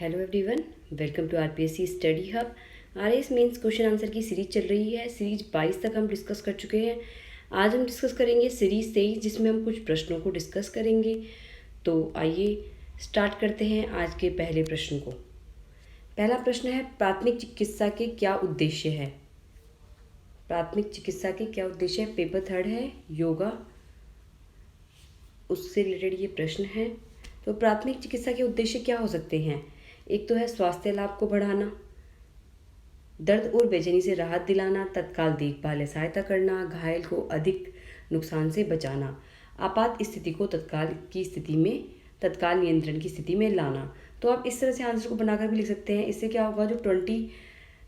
Hello everyone, welcome to RPSC study hub. RS mains question answer की series चल रही है। सीरीज 22 तक हम डिस्कस कर चुके हैं। आज हम डिस्कस करेंगे सीरीज 23, जिसमें हम कुछ प्रश्नों को डिस्कस करेंगे। तो आइए स्टार्ट करते हैं आज के पहले प्रश्न को। पहला प्रश्न है, प्राथमिक चिकित्सा के क्या उद्देश्य है? प्राथमिक चिकित्सा के क्या उद्देश्य है? पेपर थर्ड है योगा, उससे रिलेटेड ये प्रश्न है। तो प्राथमिक चिकित्सा के उद्देश्य क्या हो सकते हैं? एक तो है स्वास्थ्य लाभ को बढ़ाना, दर्द और बेचैनी से राहत दिलाना, तत्काल देखभाल या सहायता करना, घायल को अधिक नुकसान से बचाना, आपात स्थिति को तत्काल नियंत्रण की स्थिति में लाना। तो आप इस तरह से आंसर को बनाकर भी लिख सकते हैं। इससे क्या होगा, जो 20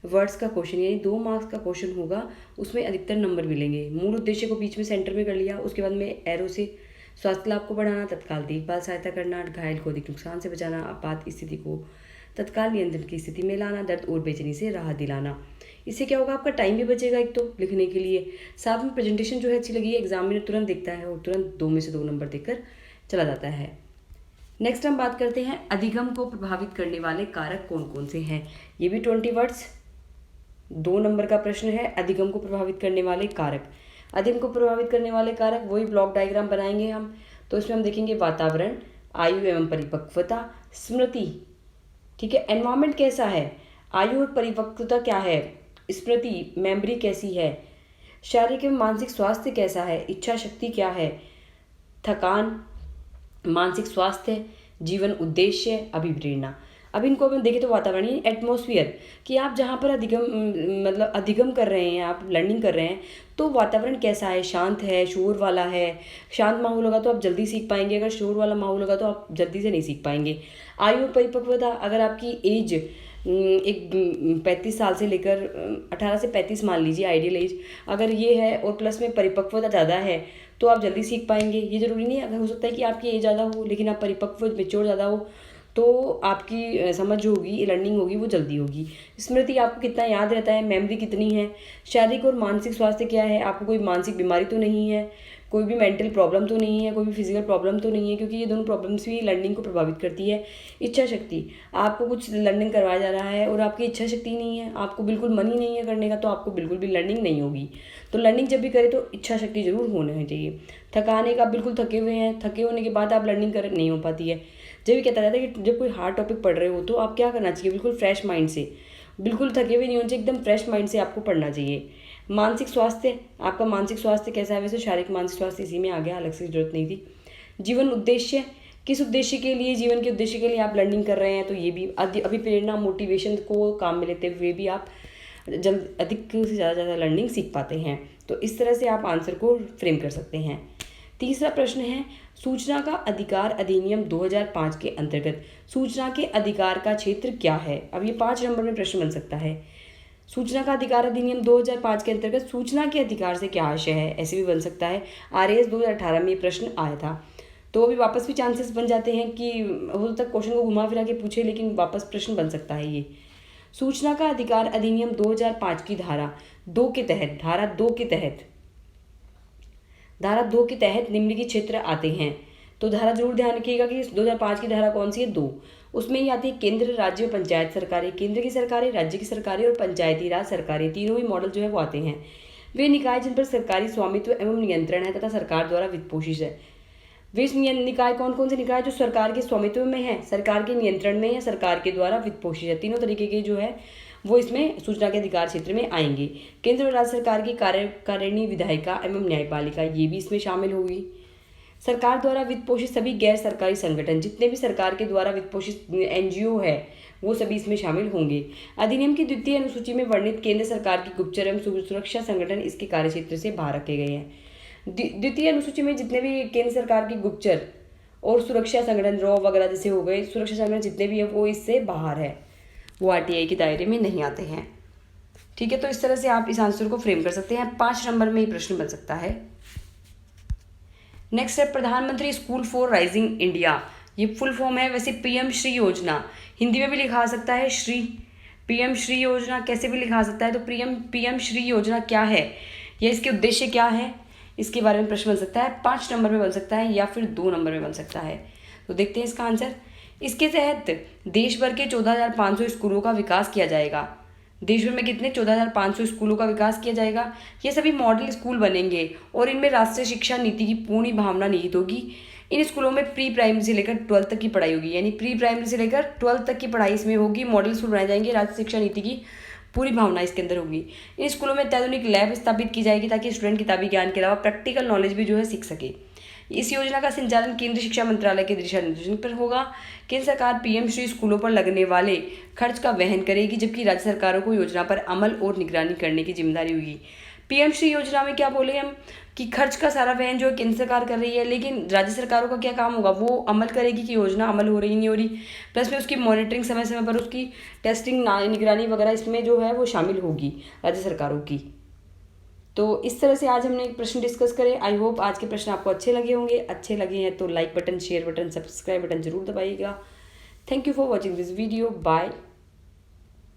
वर्ड्स का क्वेश्चन यानी 2 मार्क्स का क्वेश्चन होगा, उसमें अधिकतर नंबर मिलेंगे। मूल उद्देश्य को बीच में सेंटर में कर लिया, उसके बाद में एरो से स्वास्थ्य लाभ को बढ़ाना, तत्काल देखभाल सहायता करना, घायल को अधिक नुकसान से बचाना, आपात स्थिति को तत्काल नियंत्रण की स्थिति में लाना, दर्द और बेचैनी से राहत दिलाना। इससे क्या होगा, आपका टाइम भी बचेगा एक तो लिखने के लिए, साथ में प्रेजेंटेशन जो है अच्छी लगी है, एग्जामिनर तुरंत देखता है और तुरंत 2 में से 2 नंबर देकर चला जाता है। नेक्स्ट हम बात करते हैं, अधिगम को प्रभावित करने वाले कारक कौन कौन से हैं? ये भी 20 वर्ड्स 2 नंबर का प्रश्न है। अधिगम को प्रभावित करने वाले कारक, अधिगम को प्रभावित करने वाले कारक वही ब्लॉक डायग्राम बनाएंगे हम। तो इसमें हम देखेंगे वातावरण, आयु एवं परिपक्वता, स्मृति, ठीक है, एनवायरनमेंट कैसा है, आयु और परिपक्वता क्या है, स्मृति मेमोरी कैसी है, शारीरिक एवं मानसिक स्वास्थ्य कैसा है, इच्छा शक्ति क्या है, थकान, मानसिक स्वास्थ्य, जीवन उद्देश्य, अभिप्रेरणा। अब इनको हम देखें तो वातावरण यानी एटमॉस्फेयर, कि आप जहाँ पर अधिगम कर रहे हैं, आप लर्निंग कर रहे हैं, तो वातावरण कैसा है, शांत है, शोर वाला है। शांत माहौल होगा तो आप जल्दी सीख पाएंगे, अगर शोर वाला माहौल होगा तो आप जल्दी से नहीं सीख पाएंगे। आयु परिपक्वता, अगर आपकी एज एक 35 साल से लेकर 18 से 35 मान लीजिए आइडियल एज, अगर ये है और प्लस में परिपक्वता ज़्यादा है तो आप जल्दी सीख पाएंगे। ये जरूरी नहीं है, अगर हो सकता है कि आपकी एज ज़्यादा हो लेकिन आप परिपक्व मेच्योर ज़्यादा हो, तो आपकी समझ जो होगी, लर्निंग होगी, वो जल्दी होगी। स्मृति, आपको कितना याद रहता है, मेमोरी कितनी है, शारीरिक और मानसिक स्वास्थ्य क्या है, आपको कोई मानसिक बीमारी तो नहीं है, कोई भी मेंटल प्रॉब्लम तो नहीं है, कोई भी फिजिकल प्रॉब्लम तो नहीं है, क्योंकि ये दोनों प्रॉब्लम्स भी लर्निंग को प्रभावित करती है। इच्छा शक्ति, आपको कुछ लर्निंग करवाया जा रहा है और आपकी इच्छा शक्ति नहीं है, आपको बिल्कुल मन ही नहीं है करने का, तो आपको बिल्कुल भी लर्निंग नहीं होगी। तो लर्निंग जब भी करें तो इच्छा शक्ति जरूर होना चाहिए। थकाने का, बिल्कुल थके हुए हैं, थके होने के बाद आप लर्निंग कर नहीं हो पाती है। जब भी कहता जाता है कि जब कोई हार्ड टॉपिक पढ़ रहे हो तो आप क्या करना चाहिए, बिल्कुल फ्रेश माइंड से, बिल्कुल थके हुए नहीं होना चाहिए, एकदम फ्रेश माइंड से आपको पढ़ना चाहिए। मानसिक स्वास्थ्य, आपका मानसिक स्वास्थ्य कैसा है, वैसे शारीरिक मानसिक स्वास्थ्य इसी में आ गया, अलग से जरूरत नहीं थी। जीवन उद्देश्य, किस उद्देश्य के लिए, जीवन के उद्देश्य के लिए आप लर्निंग कर रहे हैं, तो ये भी अभिप्रेरणा, मोटिवेशन को काम में लेते हुए भी आप अधिक से ज़्यादा लर्निंग सीख पाते हैं। तो इस तरह से आप आंसर को फ्रेम कर सकते हैं। तीसरा प्रश्न है, सूचना का अधिकार अधिनियम 2005 के अंतर्गत सूचना के अधिकार का क्षेत्र क्या है? अब ये 5 नंबर में प्रश्न बन सकता है। सूचना का अधिकार अधिनियम 2005 के अंतर्गत सूचना के अधिकार से क्या आशय है, ऐसे भी बन सकता है। आरएएस 2018 में ये प्रश्न आया था, तो अभी वापस भी चांसेस बन जाते हैं कि हो सकता है क्वेश्चन को घुमा फिरा के पूछे, लेकिन वापस प्रश्न बन सकता है ये। सूचना का अधिकार अधिनियम 2005 की धारा 2 के तहत निम्नलिखित क्षेत्र आते हैं। तो धारा जरूर ध्यान रखिएगा कि 2005 की धारा कौन सी है, 2। उसमें ही आती है केंद्र, राज्य और पंचायत सरकारें, केंद्र की सरकारें, राज्य की सरकारें और पंचायती राज सरकारें, तीनों ही मॉडल जो है वो आते हैं। वे निकाय जिन पर सरकारी स्वामित्व एवं नियंत्रण है तथा सरकार द्वारा वित्त पोषित है। वे निकाय कौन कौन से निकाय, जो सरकार के स्वामित्व में है, सरकार के नियंत्रण में या सरकार के द्वारा वित्त पोषित है, तीनों तरीके के जो है वो इसमें सूचना के अधिकार क्षेत्र में आएंगे। केंद्र और राज्य सरकार की कार्यकारिणी, विधायिका एवं न्यायपालिका, ये भी इसमें शामिल होगी। सरकार द्वारा वित्त पोषित सभी गैर सरकारी संगठन, जितने भी सरकार के द्वारा वित्त पोषित एनजीओ है, वो सभी इसमें शामिल होंगे। अधिनियम की 2वीं अनुसूची में वर्णित केंद्र सरकार की गुप्तचर एवं सुरक्षा संगठन इसके कार्यक्षेत्र से बाहर रखे गए हैं। 2वीं अनुसूची में जितने भी केंद्र सरकार की गुप्तचर और सुरक्षा संगठन, रॉ वगैरह जैसे हो गए, सुरक्षा संगठन जितने भी है वो इससे बाहर है, वो आरटीआई के दायरे में नहीं आते हैं। ठीक है, तो इस तरह से आप इस आंसर को फ्रेम कर सकते हैं। 5 नंबर में ये प्रश्न बन सकता है। नेक्स्ट है, प्रधानमंत्री स्कूल फॉर राइजिंग इंडिया, ये फुल फॉर्म है। वैसे पीएम श्री योजना हिंदी में भी लिखा सकता है श्री, पीएम श्री योजना कैसे भी लिखा सकता है। तो पीएम श्री योजना क्या है, या इसके उद्देश्य क्या है, इसके बारे में प्रश्न बन सकता है। 5 नंबर में बन सकता है या फिर 2 नंबर में बन सकता है। तो देखते हैं इसका आंसर। इसके तहत देश भर के 14,500 स्कूलों का विकास किया जाएगा। देश भर में कितने 14,500 स्कूलों का विकास किया जाएगा। ये सभी मॉडल स्कूल बनेंगे और इनमें राष्ट्रीय शिक्षा नीति की पूरी भावना निहित होगी। इन स्कूलों में प्री प्राइमरी से लेकर 12th तक की पढ़ाई होगी, यानी प्री प्राइमरी से लेकर 12th तक की पढ़ाई इसमें होगी। मॉडल स्कूल बनाए जाएंगे, राष्ट्रीय शिक्षा नीति की पूरी भावना इसके अंदर होगी। इन स्कूलों में अत्याधुनिक लैब स्थापित की जाएगी ताकि स्टूडेंट किताबी ज्ञान के अलावा प्रैक्टिकल नॉलेज भी जो है सीख सके। इस योजना का संचालन केंद्रीय शिक्षा मंत्रालय के दिशा निर्देशन पर होगा। केंद्र सरकार पीएम श्री स्कूलों पर लगने वाले खर्च का वहन करेगी, जबकि राज्य सरकारों को योजना पर अमल और निगरानी करने की जिम्मेदारी होगी। पीएम श्री योजना में क्या बोले हम कि खर्च का सारा वहन जो है केंद्र सरकार कर रही है, लेकिन राज्य सरकारों का क्या काम होगा, वो अमल करेगी कि योजना अमल हो रही नहीं हो रही। प्लस में उसकी मॉनिटरिंग समय समय पर उसकी टेस्टिंग निगरानी वगैरह इसमें जो है वो शामिल होगी राज्य सरकारों की। तो इस तरह से आज हमने एक प्रश्न डिस्कस करे। आई होप आज के प्रश्न आपको अच्छे लगे होंगे। अच्छे लगे हैं तो like button, share button, subscribe button जरूर दबाइएगा। Thank you for watching this video. Bye.